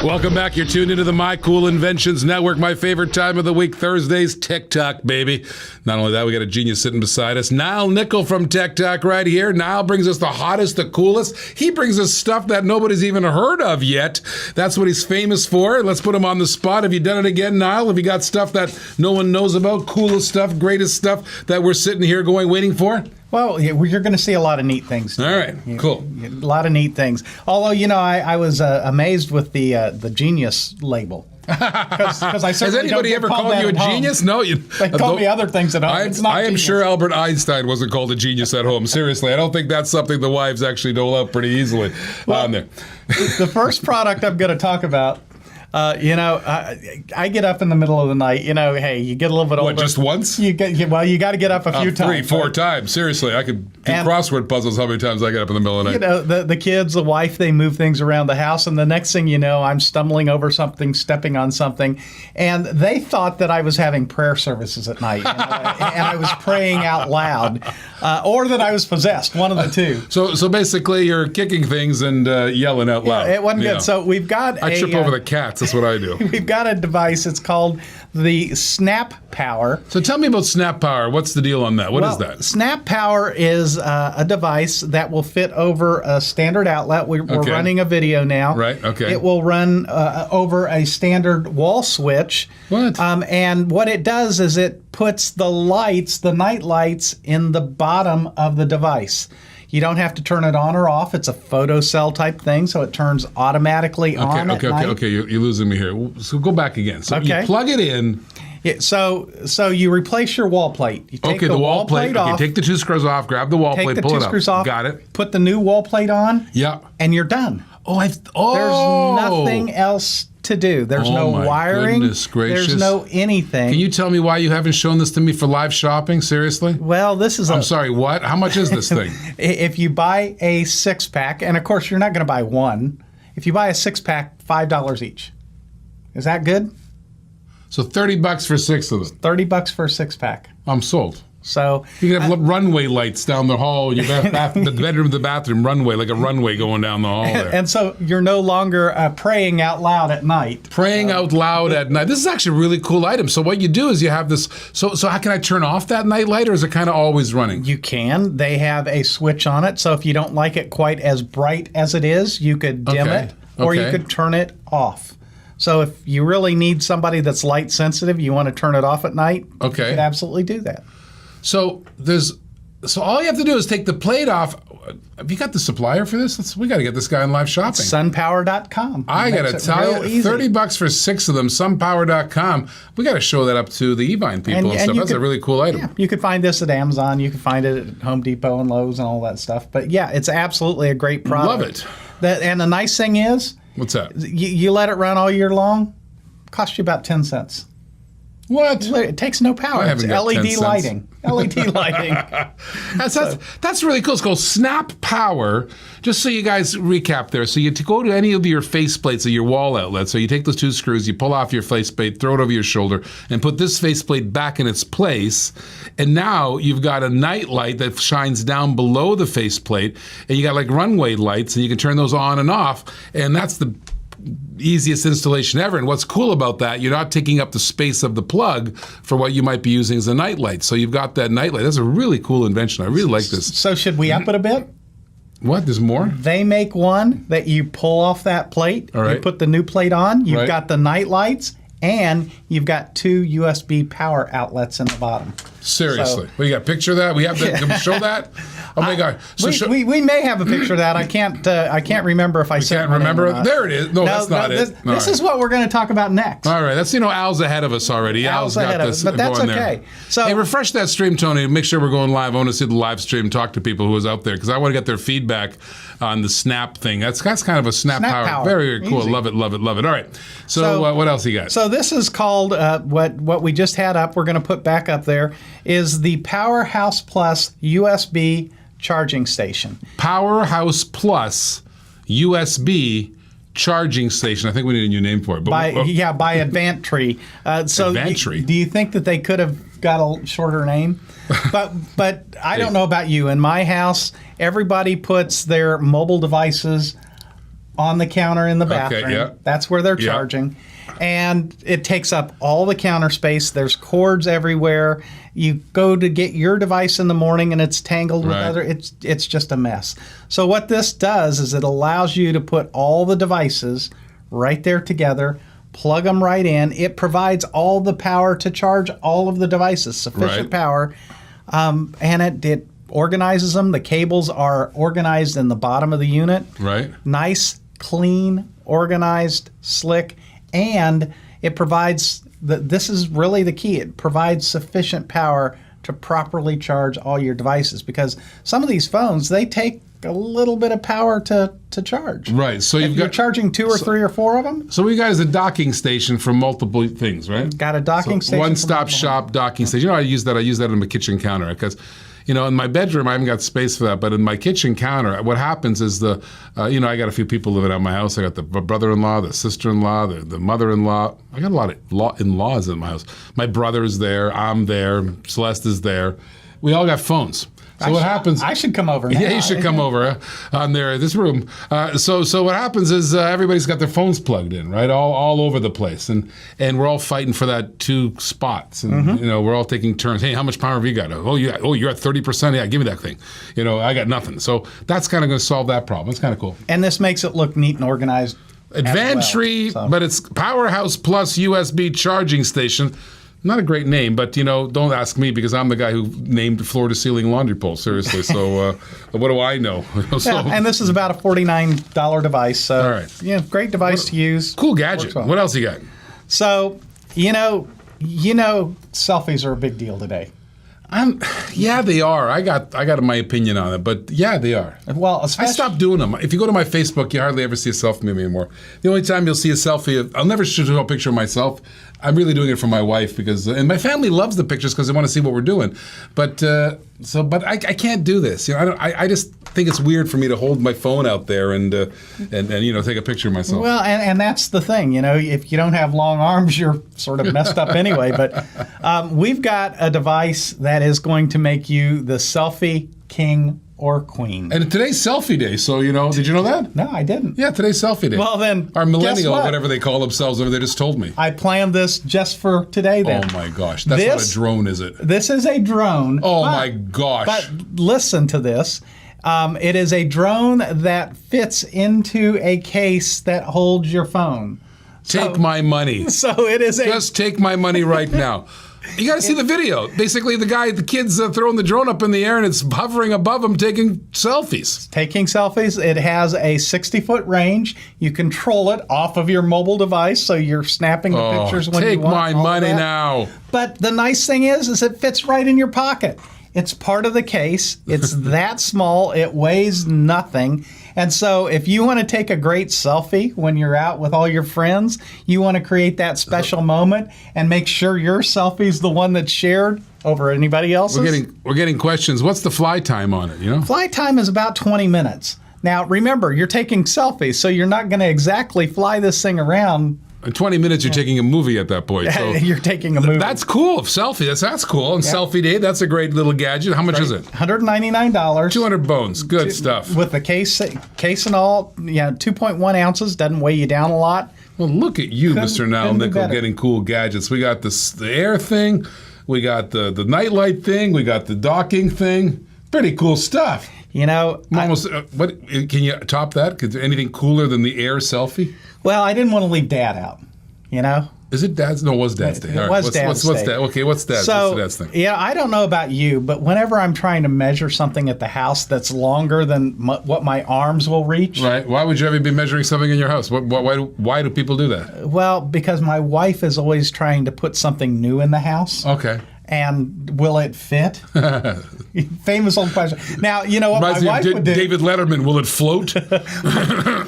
Welcome back. You're tuned into the My Cool Inventions Network. My favorite time of the week, Thursdays, TikTok, baby. Not only that, we got a genius sitting beside us, Nile Nickel from TikTok right here. Nile brings us the hottest, the coolest. He brings us stuff that nobody's even heard of yet. That's what he's famous for. Let's put him on the spot. Have you done it again, Nile? Have you got stuff that no one knows about? Coolest stuff, greatest stuff that we're sitting here waiting for? Well, you're going to see a lot of neat things today. All right, cool. A lot of neat things. Although, I was amazed with the genius label. Because I Has anybody ever called you a genius? No. They called me other things at home. I am sure Albert Einstein wasn't called a genius at home. Seriously, I don't think that's something the wives actually dole out pretty easily on there. The first product I'm going to talk about, I get up in the middle of the night. Hey, you get a little bit older. What, just once? You got to get up a few times. 3-4 times. Seriously, I could do crossword puzzles how many times I get up in the middle of the night. The kids, the wife, they move things around the house, and the next thing you know, I'm stumbling over something, stepping on something, and they thought that I was having prayer services at night, and I was praying out loud, or that I was possessed, one of the two. So basically, you're kicking things and yelling out loud. It wasn't good. So we've got I trip over the cats. That's what I do. We've got a device. It's called the Snap Power. So tell me about Snap Power. What's the deal on that? What is that? Snap Power is a device that will fit over a standard outlet. We're running a video now. Right, okay. It will run over a standard wall switch. What? And what it does is it puts the lights, the night lights, in the bottom of the device. You don't have to turn it on or off. It's a photocell type thing, so it turns automatically on at night. Okay. You're losing me here. So go back again. So you plug it in. Yeah, so you replace your wall plate. You take the wall plate off. Okay, take the two screws off, grab the wall plate, pull it up. Take the two screws off. Got it. Put the new wall plate on. Yeah. And you're done. There's nothing else to do. There's no wiring. Goodness gracious. There's no anything. Can you tell me why you haven't shown this to me for live shopping? Seriously? Well, this is I'm sorry, what? How much is this thing? If you buy a 6-pack, and of course you're not going to buy one. If you buy a 6-pack, $5 each. Is that good? So $30 for 6 of them. $30 for a 6-pack. I'm sold. So you can have runway lights down the hall, your the bedroom, the bathroom runway, like a runway going down the hall there. And so you're no longer praying out loud at night. Praying out loud at night. This is actually a really cool item. So what you do is you have this. So how can I turn off that night light, or is it kind of always running? You can. They have a switch on it. So if you don't like it quite as bright as it is, you could dim it, or you could turn it off. So if you really need somebody that's light sensitive, you want to turn it off at night, you could absolutely do that. So all you have to do is take the plate off. Have you got the supplier for this? We got to get this guy in live shopping. Sunpower.com. I got to tell you, $30 for 6 of them. Sunpower.com. We got to show that up to the Evine people and stuff. That's a really cool item. Yeah, you could find this at Amazon. You can find it at Home Depot and Lowe's and all that stuff. But yeah, it's absolutely a great product. Love it. And the nice thing is, what's that? You let it run all year long. Costs you about 10 cents. What? It takes no power. It's LED lighting. LED lighting. That's really cool. It's called Snap Power. Just so you guys recap there. So you go to any of your faceplates of your wall outlet. So you take those two screws, you pull off your faceplate, throw it over your shoulder, and put this faceplate back in its place. And now you've got a night light that shines down below the faceplate, and you got like runway lights, and you can turn those on and off. And that's the easiest installation ever. And what's cool about that, you're not taking up the space of the plug for what you might be using as a night light. So you've got that night light. That's a really cool invention. I really like this. So should we up it a bit? What? There's more? They make one that you pull off that plate. All right. You put the new plate on. You've got the night lights, and you've got 2 USB power outlets in the bottom. Seriously. Well, you got a picture of that? Can we show that? Oh my God! So we may have a picture of that. I can't remember if I can't remember. There it is. No, that's not it. This is what we're going to talk about next. All right. That's Al's ahead of us already. Al's got this but that's going okay. there. So hey, refresh that stream, Tony. Make sure we're going live. I want to see the live stream. Talk to people who was out there because I want to get their feedback on the Snap thing. That's kind of a Snap power. Very, very cool. Easy. Love it. Love it. Love it. All right. So what else you got? So this is called what we just had up. We're going to put back up there is the Powerhouse Plus USB charging station. Powerhouse Plus USB charging station. I think we need a new name for it. By Advantree. Advantree. Do you think that they could have got a shorter name? But I don't know about you. In my house, everybody puts their mobile devices on the counter in the bathroom. yeah. That's where they're Yeah. charging. And it takes up all the counter space. There's cords everywhere. You go to get your device in the morning and it's tangled with Right. other. It's just a mess. So what this does is it allows you to put all the devices right there together, plug them right in. It provides all the power to charge all of the devices, sufficient Right. power, and it organizes them. The cables are organized in the bottom of the unit. Right. Nice, clean, organized, slick, and it provides, this is really the key, it provides sufficient power to properly charge all your devices, because some of these phones, they take a little bit of power to charge. Right. So If you're charging 2 or 3 or 4 of them, So we got is a docking station for multiple things, right? got a docking station. for One-stop multiple- shop docking station. I use that on my kitchen counter because, in my bedroom I haven't got space for that, but in my kitchen counter, what happens is I got a few people living at my house. I got the brother-in-law, the sister-in-law, the mother-in-law. I got a lot of in-laws in my house. My brother's there. I'm there. Celeste is there. We all got phones. So what happens? I should come over now. Yeah, you should come over on this room. So what happens is everybody's got their phones plugged in, right, all over the place, and we're all fighting for that 2 spots, and we're all taking turns. Hey, how much power have you got? Oh, you're at 30%. Yeah, give me that thing. I got nothing. So that's kind of going to solve that problem. It's kind of cool. And this makes it look neat and organized. Advantry, but it's Powerhouse Plus USB charging station. Not a great name, but don't ask me because I'm the guy who named floor-to-ceiling laundry pole. Seriously, so what do I know? And this is about a $49 device. So, all right. Great device to use. Cool gadget. Well. What else you got? So, selfies are a big deal today. Yeah, they are. I got my opinion on it, but yeah, they are. Well, I especially, stopped doing them. If you go to my Facebook, you hardly ever see a selfie of me anymore. The only time you'll see a selfie, I'll never show a picture of myself. I'm really doing it for my wife and my family loves the pictures because they want to see what we're doing. But I can't do this. I just think it's weird for me to hold my phone out there and take a picture of myself. Well, and that's the thing. If you don't have long arms, you're sort of messed up anyway. But we've got a device that is going to make you the selfie king or queen. And today's selfie day, so did you know that? No, I didn't. Yeah, today's selfie day. Well, then, our guess millennial, what? whatever they call themselves, they just told me. I planned this just for today. Then. Oh my gosh, that's not a drone, is it? This is a drone. Oh my gosh! But listen to this. It is a drone that fits into a case that holds your phone. Take my money. So it is Just take my money right now. You got to see the video. Basically, the kid's throwing the drone up in the air and it's hovering above him taking selfies. Taking selfies. It has a 60-foot range. You control it off of your mobile device, so you're snapping the pictures when you want. Take my money now. But the nice thing is it fits right in your pocket. It's part of the case. It's that small. It weighs nothing. And so if you want to take a great selfie when you're out with all your friends, you want to create that special moment and make sure your selfie's the one that's shared over anybody else's. We're getting questions. What's the fly time on it, Flight time is about 20 minutes. Now, remember, you're taking selfies, so you're not going to exactly fly this thing around. In 20 minutes, you're taking a movie at that point. So You're taking a movie. that's cool. Selfie, that's cool. And selfie day, that's a great little gadget. How much is it? $199. 200 bones. Good stuff. With the case and all, 2.1 ounces, doesn't weigh you down a lot. Well, look at you, Mr. Nile couldn't be Nickel, better. getting cool gadgets. We got the air thing. We got the nightlight thing. We got the docking thing. Pretty cool stuff. Almost. What can you top that? Is there anything cooler than the air selfie? Well, I didn't want to leave Dad out. Is it Dad's? No, it was Dad's day. It All right. was what's, Dad's what's day. Dad? Okay, what's Dad's? So, what's the Dad's thing? yeah, I don't know about you, but whenever I'm trying to measure something at the house that's longer than what my arms will reach. Right. Why would you ever be measuring something in your house? Why do people do that? Well, because my wife is always trying to put something new in the house. Okay. And will it fit? Famous old question. Now, you know what Reminds me my of wife would do? David Letterman, will it float?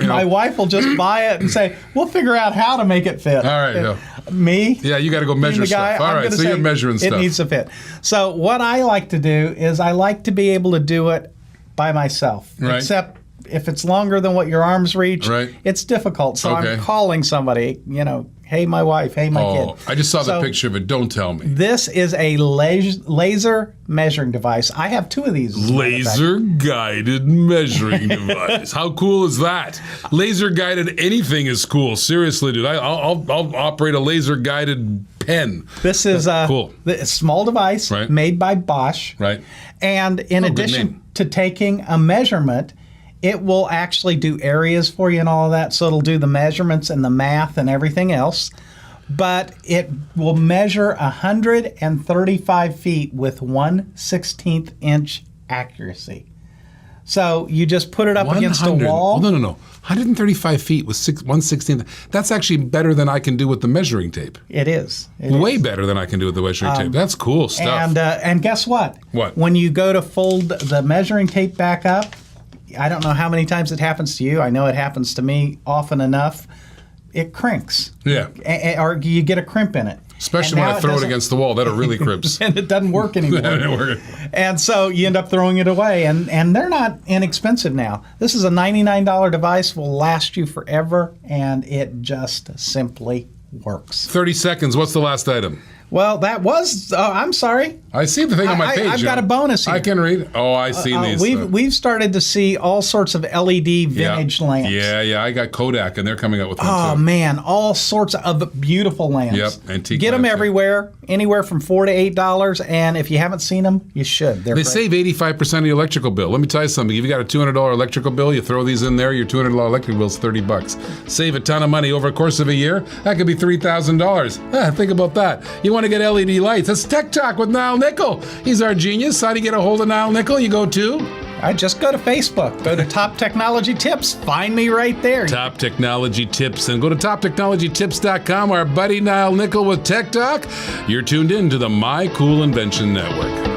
My wife will just buy it and say, we'll figure out how to make it fit. All right. Yeah. Me? Yeah, you got to go measure the guy, stuff. All I'm right, gonna so say you're measuring stuff. It needs to fit. So what I like to do is I like to be able to do it by myself. Right. Except if it's longer than what your arms reach, Right. it's difficult. So Okay. I'm calling somebody, Hey, my wife. Hey, my kid. I just saw the So, picture of it. Don't tell me. This is a laser measuring device. I have 2 of these. as a matter of fact. Laser guided measuring device. How cool is that? Laser guided anything is cool. Seriously, dude. I'll operate a laser guided pen. This is cool. a small device Right. made by Bosch. Right. And in good addition name. to taking a measurement, it will actually do areas for you and all of that. So it'll do the measurements and the math and everything else. But it will measure 135 feet with 1/16 inch accuracy. So you just put it up against a 100 wall. Oh, no. 135 feet with 1/16. That's actually better than I can do with the measuring tape. It is. It Way is. better than I can do with the measuring tape. That's cool stuff. And guess what? What? When you go to fold the measuring tape back up, I don't know how many times it happens to you. I know it happens to me often enough. It crinks. Yeah. Or you get a crimp in it. Especially when I throw it against the wall. That really crimps. And it doesn't work anymore. That didn't work. And so you end up throwing it away. And they're not inexpensive now. This is a $99 device, will last you forever, and it just simply works. 30 seconds. What's the last item? Well, that was, I'm sorry. I see the thing on my page. I've got a bonus here. I can read. Oh, I see these. We've started to see all sorts of LED vintage lamps. Yeah. I got Kodak, and they're coming out with one Oh too. man, all sorts of beautiful lamps. Yep, antique Get them lamps, yeah. everywhere, anywhere from $4 to $8. And if you haven't seen them, you should. They're They great. save 85% of your electrical bill. Let me tell you something. If you got a $200 electrical bill, you throw these in there, your $200 electric bill is $30. Save a ton of money over a course of a year. That could be $3,000. Think about that. You want to get LED lights. That's Tech Talk with Nile Nickel. He's our genius. How do you get a hold of Nile Nickel? You go to I just go to Facebook, go to Top Technology Tips, find me right there. Top Technology Tips, and go to toptechnologytips.com. Our buddy Nile Nickel with Tech Talk. You're tuned in to the My Cool Invention Network.